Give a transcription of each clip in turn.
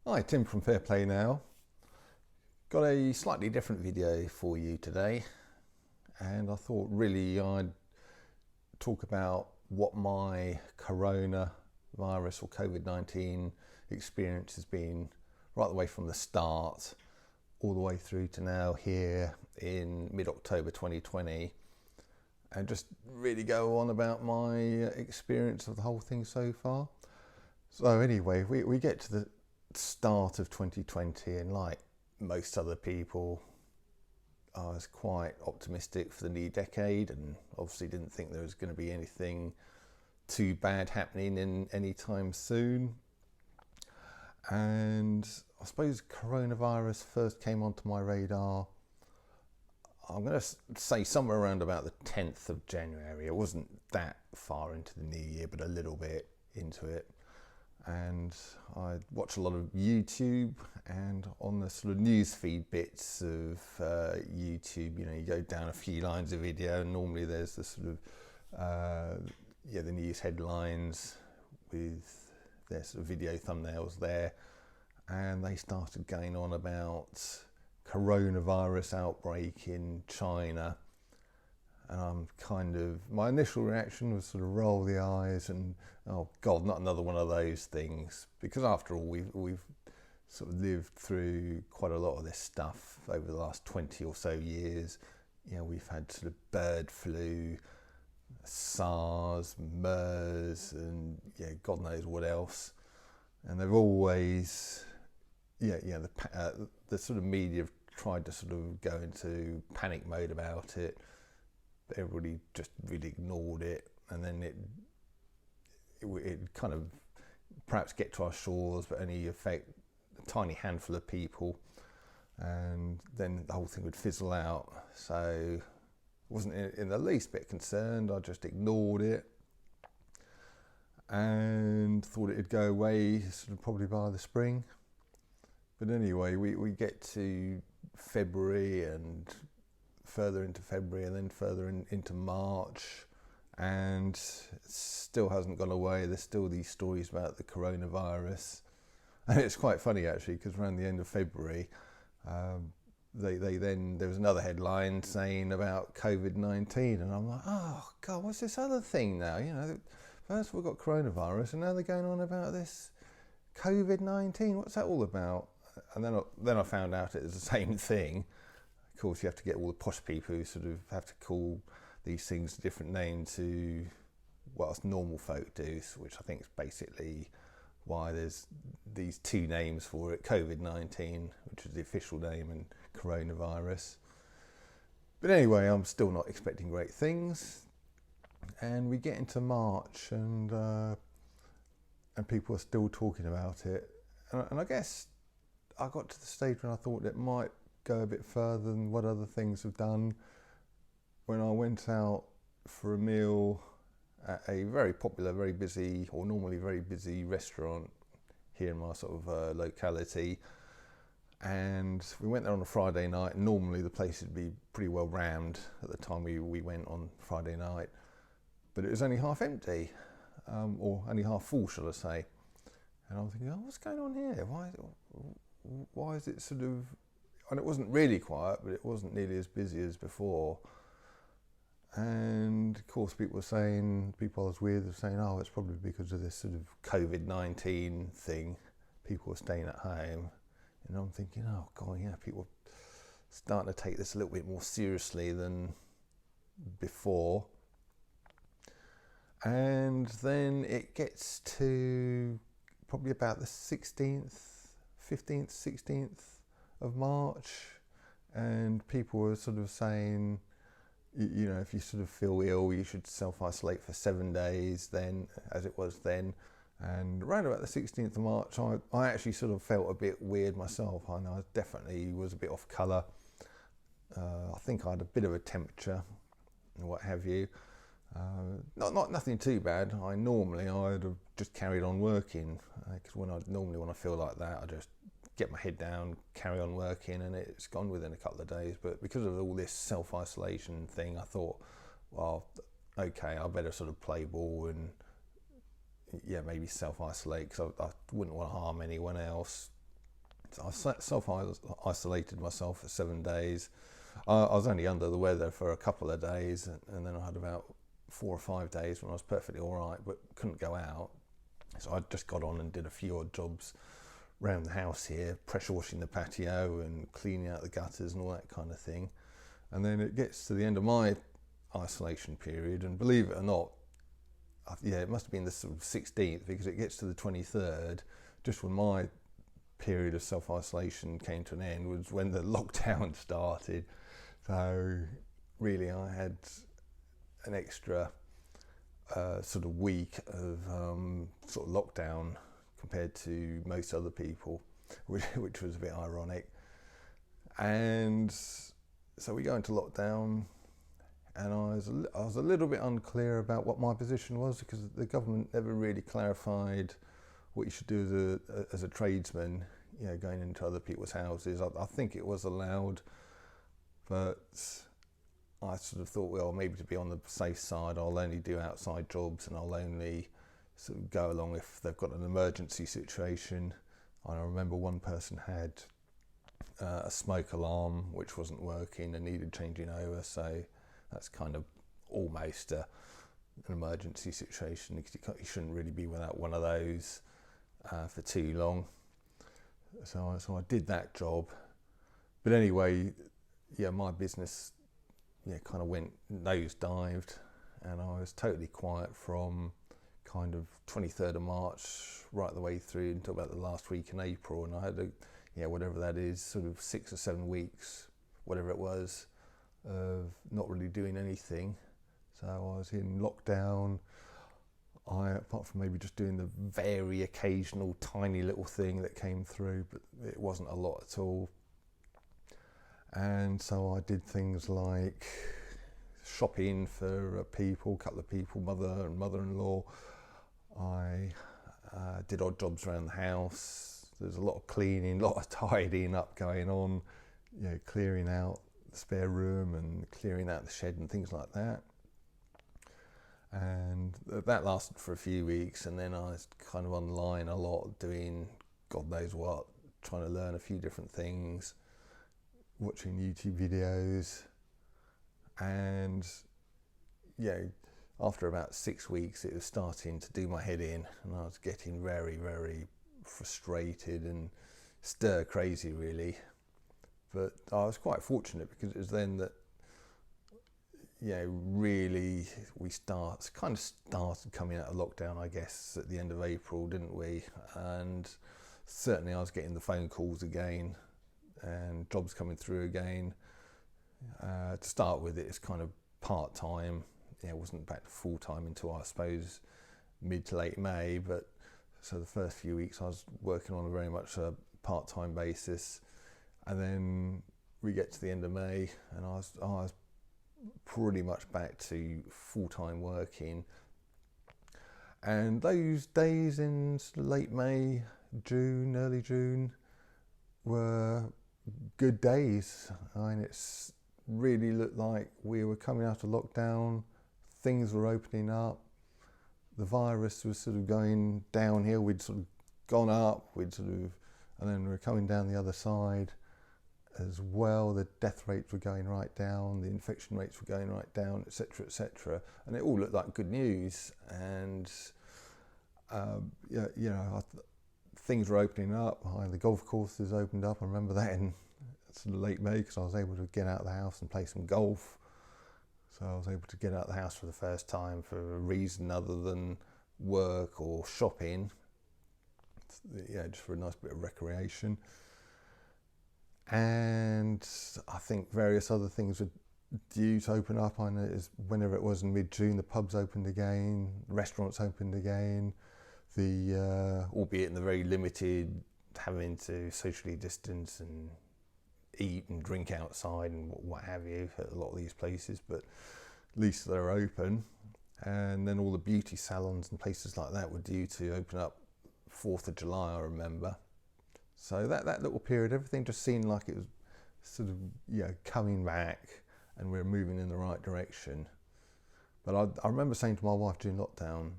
Hi, Tim from Fair Play Now. Got a slightly different video for you today, and I thought really I'd talk about what my coronavirus or COVID-19 experience has been right the way from the start all the way through to now here in mid-October 2020, and just really go on about my experience of the whole thing so far. So anyway, we get to the start of 2020, and like most other people, I was quite optimistic for the new decade, and obviously didn't think there was going to be anything too bad happening in any time soon. And I suppose coronavirus first came onto my radar, I'm going to say somewhere around about the 10th of January. It wasn't that far into the new year, but a little bit into it. And I watch a lot of YouTube, and on the sort of newsfeed bits of YouTube, you go down a few lines of video, and normally there's the sort of the news headlines with their sort of video thumbnails there, and they started going on about coronavirus outbreak in China. And my initial reaction was sort of roll the eyes and, oh God, not another one of those things. Because after all, we've sort of lived through quite a lot of this stuff over the last 20 or so years. We've had sort of bird flu, SARS, MERS, and God knows what else. And they've always, the sort of media have tried to sort of go into panic mode about it. Everybody just really ignored it, and then it kind of perhaps get to our shores, but only affect a tiny handful of people, and then the whole thing would fizzle out. So I wasn't in the least bit concerned. I just ignored it and thought it'd go away sort of probably by the spring. But anyway, we get to February and further into February, and then further into March, and it still hasn't gone away. There's still these stories about the coronavirus, and it's quite funny actually, because around the end of February, there was another headline saying about COVID-19, and I'm like, oh God, what's this other thing now? First we've got coronavirus, and now they're going on about this COVID-19. What's that all about? And then I found out it was the same thing. Of course, you have to get all the posh people who sort of have to call these things a different name to what us normal folk do, which I think is basically why there's these two names for it: COVID-19, which is the official name, and coronavirus. But anyway, I'm still not expecting great things, and we get into March, and people are still talking about it, and I guess I got to the stage when I thought it might go a bit further than what other things have done, when I went out for a meal at a very popular, very busy, or normally very busy restaurant here in my sort of locality. And we went there on a Friday night, and normally the place would be pretty well rammed at the time we went on Friday night, but it was only half empty, or only half full, shall I say. And I'm thinking, oh, what's going on here? Why is it sort of... And it wasn't really quiet, but it wasn't nearly as busy as before. And of course, people I was with were saying, oh, it's probably because of this sort of COVID-19 thing. People were staying at home. And I'm thinking, oh God, people are starting to take this a little bit more seriously than before. And then it gets to probably about the 16th, 15th, 16th of March, and people were sort of saying, if you sort of feel ill, you should self-isolate for 7 days then, as it was then. And around about the 16th of March, I actually sort of felt a bit weird myself. I know I definitely was a bit off colour. I think I had a bit of a temperature and what have you. Nothing too bad. I'd have just carried on working, because when I feel like that, I just get my head down, carry on working, and it's gone within a couple of days. But because of all this self-isolation thing, I thought, well, okay, I better sort of play ball and maybe self-isolate, because I wouldn't want to harm anyone else. So I self-isolated myself for 7 days. I was only under the weather for a couple of days, and then I had about 4 or 5 days when I was perfectly all right, but couldn't go out. So I just got on and did a few odd jobs around the house here, pressure washing the patio and cleaning out the gutters and all that kind of thing. And then it gets to the end of my isolation period, and believe it or not, yeah, it must have been the sort of 16th, because it gets to the 23rd, just when my period of self-isolation came to an end was when the lockdown started. So really I had an extra sort of week of sort of lockdown compared to most other people, which was a bit ironic. And so we go into lockdown, and I was a little bit unclear about what my position was, because the government never really clarified what you should do as a tradesman, you know, going into other people's houses. I think it was allowed, but I sort of thought, well, maybe to be on the safe side, I'll only do outside jobs, and I'll only sort of go along if they've got an emergency situation. And I remember one person had a smoke alarm which wasn't working and needed changing over, so that's kind of almost an emergency situation, because you shouldn't really be without one of those for too long. So I did that job. But anyway, yeah, my business kind of went nosedived, and I was totally quiet from kind of 23rd of March right the way through until about the last week in April. And I had whatever that is, sort of 6 or 7 weeks, whatever it was, of not really doing anything. So I was in lockdown. Apart from maybe just doing the very occasional tiny little thing that came through, but it wasn't a lot at all. And so I did things like shopping for people, a couple of people, mother and mother-in-law. I did odd jobs around the house. There's a lot of cleaning, a lot of tidying up going on, clearing out the spare room and clearing out the shed and things like that. And that lasted for a few weeks, and then I was kind of online a lot, doing God knows what, trying to learn a few different things, watching YouTube videos. And after about 6 weeks, it was starting to do my head in, and I was getting very, very frustrated and stir crazy, really. But I was quite fortunate, because it was then that really we started coming out of lockdown, I guess, at the end of April, didn't we? And certainly I was getting the phone calls again and jobs coming through again. To start with, it's kind of part-time. It wasn't back to full-time until, I suppose, mid to late May. But so the first few weeks I was working on a very much a part-time basis, and then we get to the end of May, and I was pretty much back to full-time working. And those days in late May, June, early June were good days. I mean, it's really looked like we were coming out of lockdown, things were opening up, the virus was sort of going downhill. We'd sort of gone up, and then we're coming down the other side as well. The death rates were going right down, the infection rates were going right down, etc., etc., and it all looked like good news. And things were opening up. The golf courses opened up. I remember that in sort of late May, because I was able to get out of the house and play some golf. So I was able to get out of the house for the first time for a reason other than work or shopping. Just for a nice bit of recreation. And I think various other things were due to open up. I know whenever it was in mid-June, the pubs opened again, restaurants opened again, albeit in the very limited, having to socially distance and eat and drink outside and what have you at a lot of these places, but at least they're open. And then all the beauty salons and places like that were due to open up 4th of July, I remember. So that little period, everything just seemed like it was sort of coming back, and we were moving in the right direction. But I remember saying to my wife during lockdown,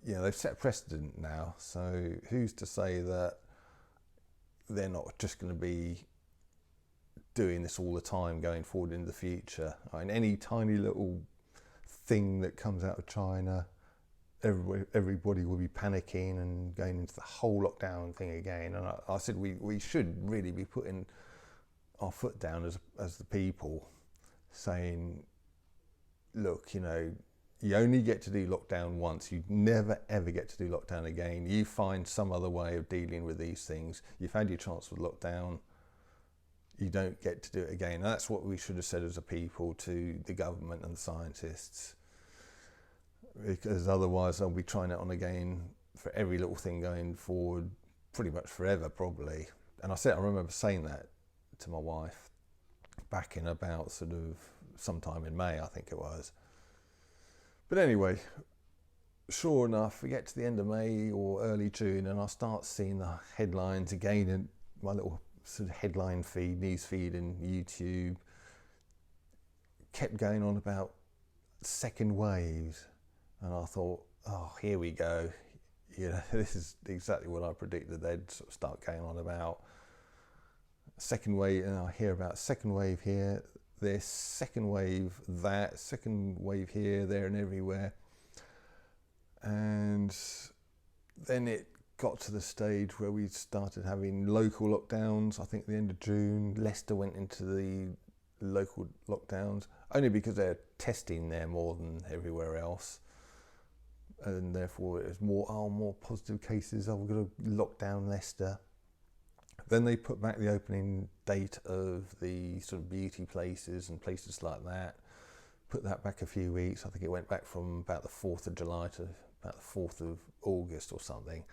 they've set a precedent now, so who's to say that they're not just going to be doing this all the time going forward in the future. I mean, any tiny little thing that comes out of China, everybody will be panicking and going into the whole lockdown thing again. And I said we should really be putting our foot down as the people, saying, look, you know, you only get to do lockdown once. You never ever get to do lockdown again. You find some other way of dealing with these things. You've had your chance with lockdown. You don't get to do it again. And that's what we should have said as a people to the government and the scientists, because otherwise they'll be trying it on again for every little thing going forward, pretty much forever probably. And I remember saying that to my wife back in about sort of sometime in May, I think it was. But anyway, sure enough, we get to the end of May or early June and I start seeing the headlines again in my little sort of headline feed, news feed in YouTube. Kept going on about second waves. And I thought, oh, here we go. You know, this is exactly what I predicted they'd sort of start going on about. Second wave, and I hear about second wave here, this, second wave that, second wave here, there and everywhere. And then it got to the stage where we started having local lockdowns. I think at the end of June, Leicester went into the local lockdowns, only because they're testing there more than everywhere else. And therefore it was more positive cases. We're going to lock down Leicester. Then they put back the opening date of the sort of beauty places and places like that. Put that back a few weeks. I think it went back from about the 4th of July to about the 4th of August or something.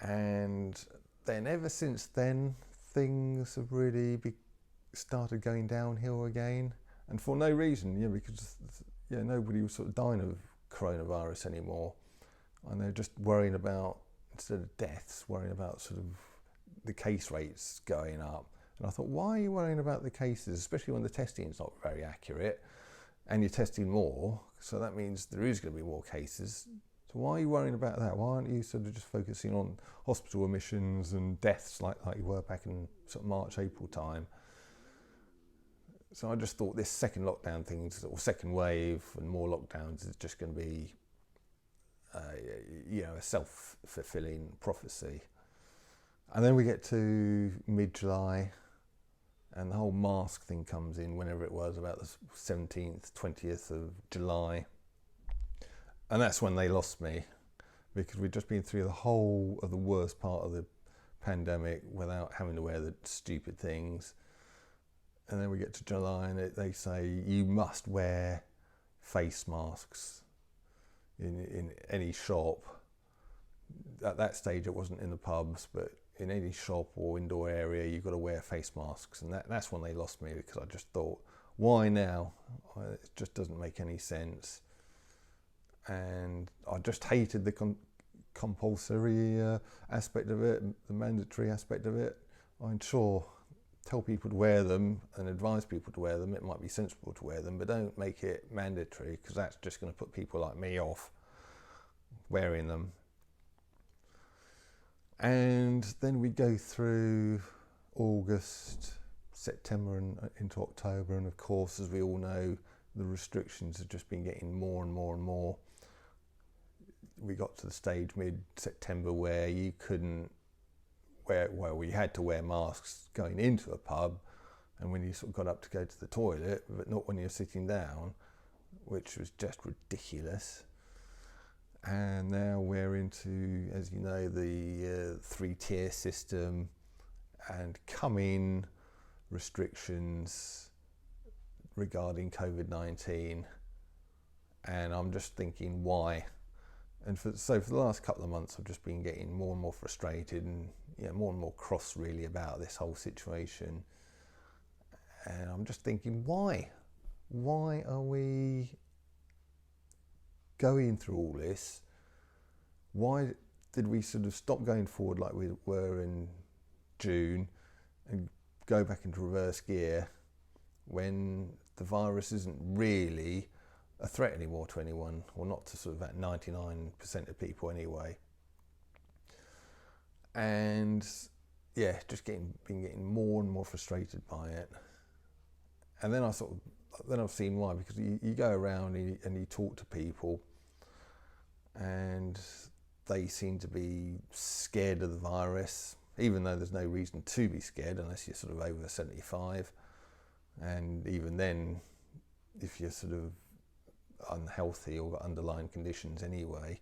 And then ever since then, things have really started going downhill again. And for no reason, because nobody was sort of dying of coronavirus anymore. And they're just worrying about, instead of deaths, worrying about sort of the case rates going up. And I thought, why are you worrying about the cases, especially when the testing is not very accurate and you're testing more, so that means there is going to be more cases. So why are you worrying about that? Why aren't you sort of just focusing on hospital admissions and deaths like you were back in sort of March, April time? So I just thought this second lockdown thing, or second wave and more lockdowns, is just going to be a self-fulfilling prophecy. And then we get to mid-July and the whole mask thing comes in, whenever it was, about the 17th, 20th of July. And that's when they lost me, because we'd just been through the whole of the worst part of the pandemic without having to wear the stupid things. And then we get to July and they say you must wear face masks in any shop. At that stage it wasn't in the pubs, but in any shop or indoor area you've got to wear face masks. And that's when they lost me, because I just thought, why now? It just doesn't make any sense. And I just hated the compulsory aspect of it, the mandatory aspect of it. I'm sure, tell people to wear them and advise people to wear them. It might be sensible to wear them, but don't make it mandatory, because that's just going to put people like me off wearing them. And then we go through August, September and into October, and of course, as we all know, the restrictions have just been getting more and more and more. We got to the stage mid-September where you couldn't we had to wear masks going into a pub, and when you sort of got up to go to the toilet, but not when you're sitting down, which was just ridiculous. And now we're into, as you know, the 3-tier system and coming restrictions regarding COVID-19. And I'm just thinking, why? And for the last couple of months, I've just been getting more and more frustrated and more and more cross really about this whole situation. And I'm just thinking, why? Why are we going through all this? Why did we sort of stop going forward like we were in June and go back into reverse gear when the virus isn't really a threat anymore to anyone, or not to sort of about 99% of people anyway? And yeah, just been getting more and more frustrated by it. And then I've seen why, because you go around and you talk to people, and they seem to be scared of the virus, even though there's no reason to be scared unless you're sort of over 75. And even then, if you're sort of unhealthy or got underlying conditions anyway,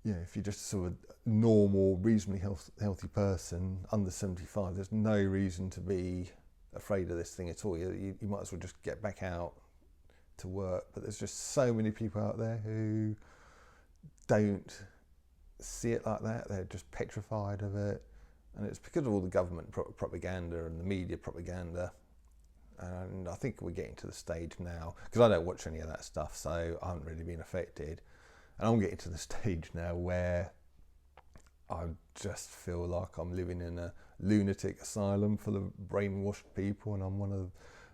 yeah, if you're just sort of normal, reasonably healthy person under 75, there's no reason to be afraid of this thing at all. You might as well just get back out to work. But there's just so many people out there who don't see it like that. They're just petrified of it, and it's because of all the government propaganda and the media propaganda. And I think we're getting to the stage now, because I don't watch any of that stuff, so I haven't really been affected. And I'm getting to the stage now where I just feel like I'm living in a lunatic asylum full of brainwashed people, and I'm one of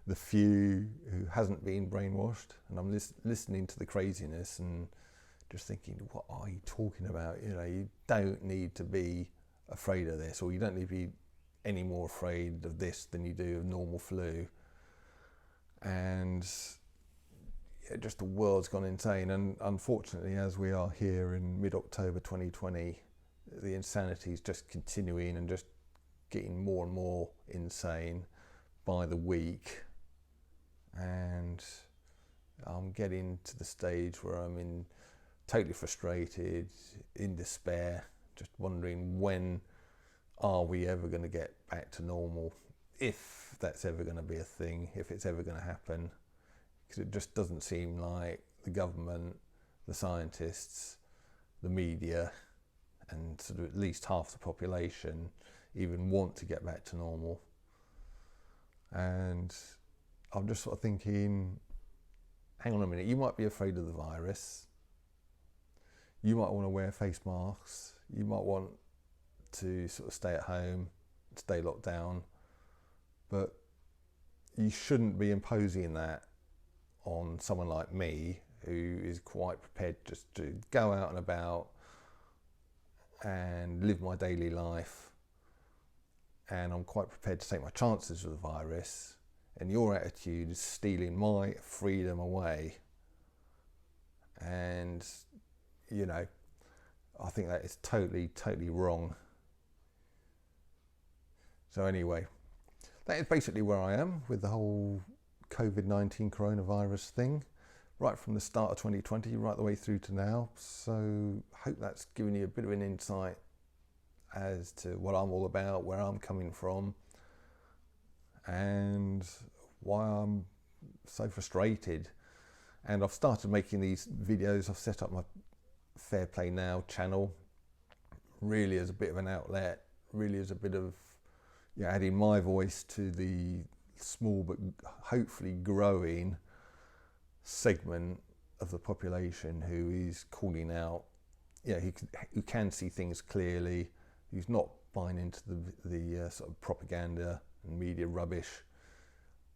the few who hasn't been brainwashed. And I'm listening to the craziness and just thinking, what are you talking about? You know, you don't need to be afraid of this, or you don't need to be any more afraid of this than you do of normal flu. And yeah, just the world's gone insane. And unfortunately, as we are here in mid-October 2020, the insanity is just continuing and just getting more and more insane by the week. And I'm getting to the stage where I'm totally frustrated, in despair, just wondering, when are we ever going to get back to normal? If that's ever going to be a thing, if it's ever going to happen. Because it just doesn't seem like the government, the scientists, the media, and sort of at least half the population even want to get back to normal. And I'm just sort of thinking, hang on a minute, you might be afraid of the virus. You might want to wear face masks. You might want to sort of stay at home, stay locked down. But you shouldn't be imposing that on someone like me, who is quite prepared just to go out and about and live my daily life. And I'm quite prepared to take my chances with the virus. And your attitude is stealing my freedom away. And, you know, I think that is totally, totally wrong. So anyway, that is basically where I am with the whole COVID-19 coronavirus thing, right from the start of 2020 right the way through to now. So I hope that's given you a bit of an insight as to what I'm all about, where I'm coming from, and why I'm so frustrated. And I've started making these videos. I've set up my Fair Play Now channel really as a bit of an outlet, really as a bit of adding my voice to the small but hopefully growing segment of the population who is calling out, who can see things clearly, who's not buying into the sort of propaganda and media rubbish,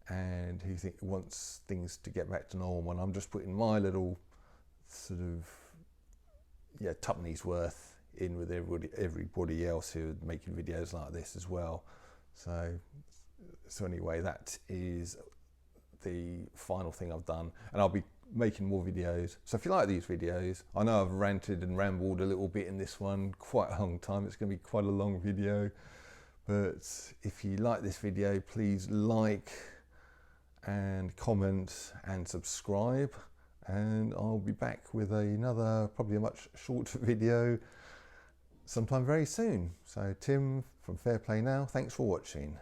and who wants things to get back to normal. And I'm just putting my little sort of tuppence worth in with everybody else who are making videos like this as well. So anyway, that is the final thing I've done, and I'll be making more videos. So if you like these videos, I know I've ranted and rambled a little bit in this one, quite a long time. It's going to be quite a long video, but if you like this video, please like and comment and subscribe, and I'll be back with another, probably a much shorter video sometime very soon. So Tim from Fair Play Now, thanks for watching.